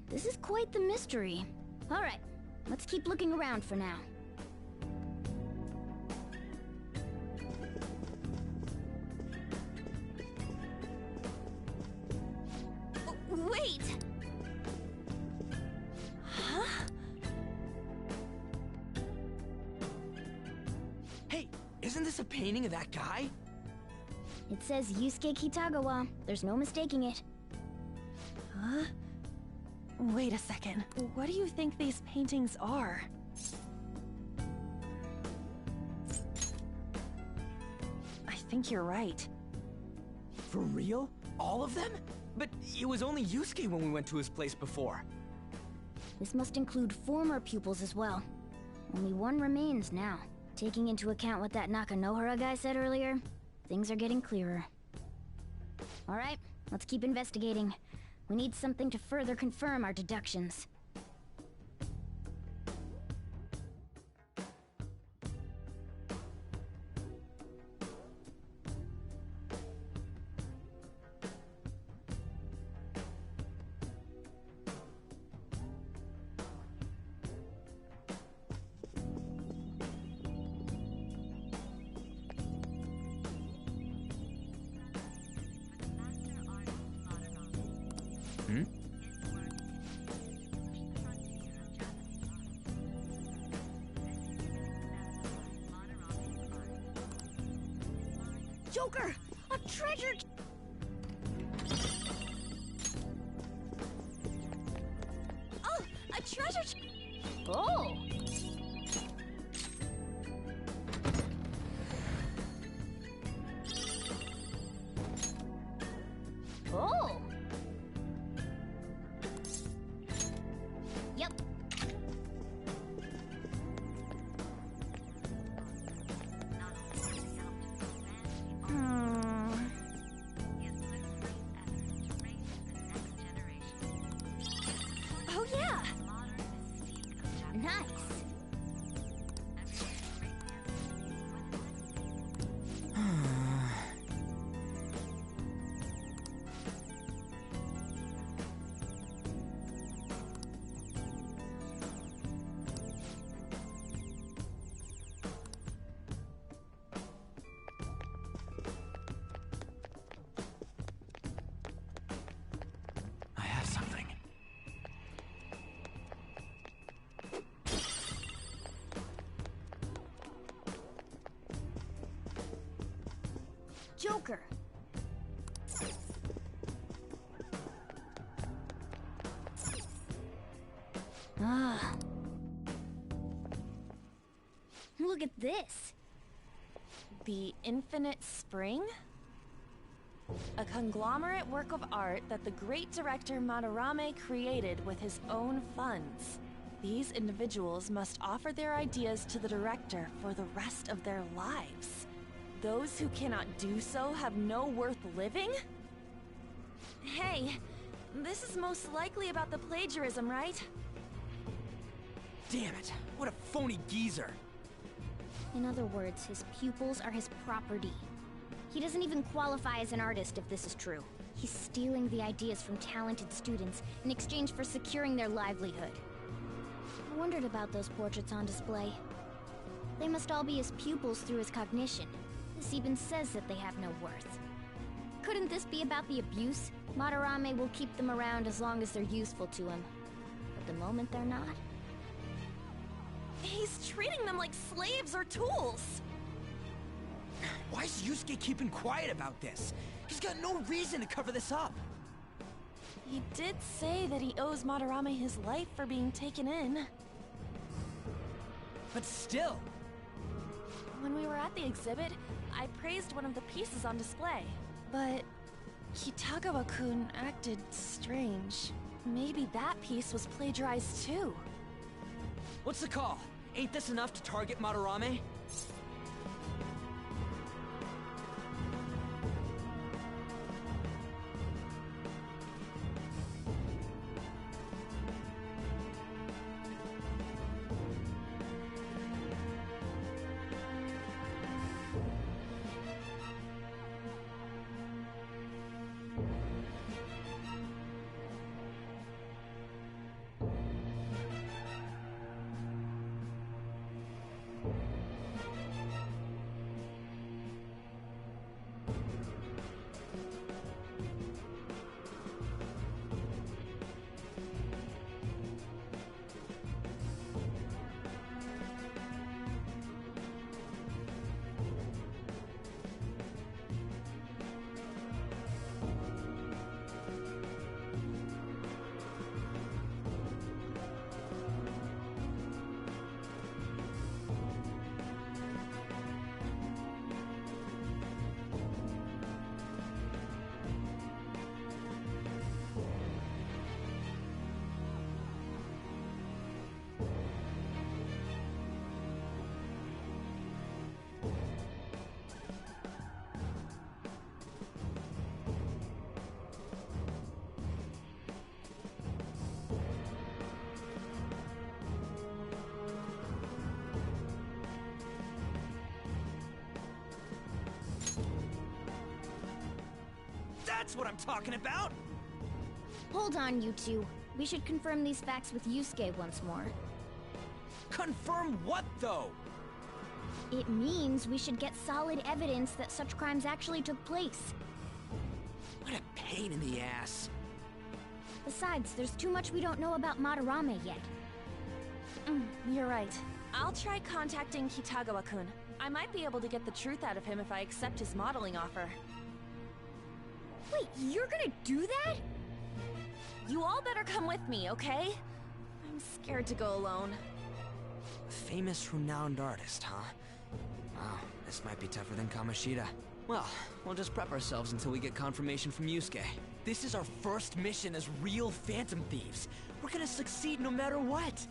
This is quite the mystery. Alright, let's keep looking around for now. Wait! Huh? Hey, isn't this a painting of that guy? It says Yusuke Kitagawa. There's no mistaking it. Huh? Wait a second. What do you think these paintings are? I think you're right. For real? All of them? But it was only Yusuke when we went to his place before. This must include former pupils as well. Only one remains now. Taking into account what that Nakanohara guy said earlier, things are getting clearer. Alright, let's keep investigating. We need something to further confirm our deductions. Joker! A treasure! Oh! A treasure! Oh! Oh! Yep. Oh yeah! Nice. I have something. Joker! Ah. Look at this. The Infinite Spring? A conglomerate work of art that the great director Madarame created with his own funds. These individuals must offer their ideas to the director for the rest of their lives. Those who cannot do so have no worth living? Hey, this is most likely about the plagiarism, right? Damn it! What a phony geezer! In other words, his pupils are his property. He doesn't even qualify as an artist if this is true. He's stealing the ideas from talented students in exchange for securing their livelihood. I wondered about those portraits on display. They must all be his pupils through his cognition. This even says that they have no worth. Couldn't this be about the abuse? Madarame will keep them around as long as they're useful to him. But the moment they're not... He's treating them like slaves or tools! Why is Yusuke keeping quiet about this? He's got no reason to cover this up. He did say that he owes Madarame his life for being taken in. But still... When we were at the exhibit, I praised one of the pieces on display. But Kitagawa-kun acted strange. Maybe that piece was plagiarized too. What's the call? Ain't this enough to target Madarame? That's what I'm talking about! Hold on, you two. We should confirm these facts with Yusuke once more. Confirm what, though? It means we should get solid evidence that such crimes actually took place. What a pain in the ass. Besides, there's too much we don't know about Madarame yet. You're right. I'll try contacting Kitagawa-kun. I might be able to get the truth out of him if I accept his modeling offer. Wait, you're gonna do that? You all better come with me, okay? I'm scared to go alone. A famous, renowned artist, huh? Wow, this might be tougher than Kamoshida. Well, we'll just prep ourselves until we get confirmation from Yusuke. This is our first mission as real Phantom Thieves. We're gonna succeed no matter what.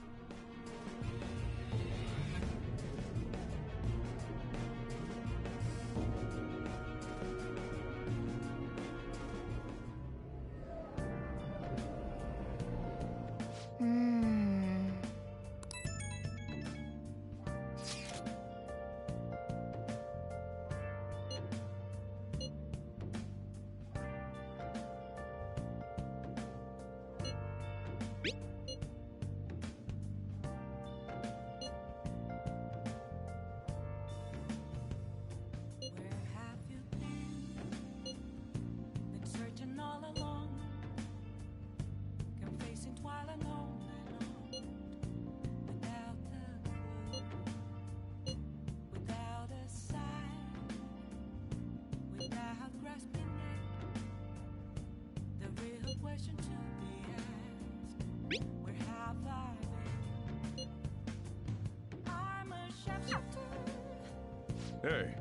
Hey.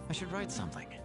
I should write something.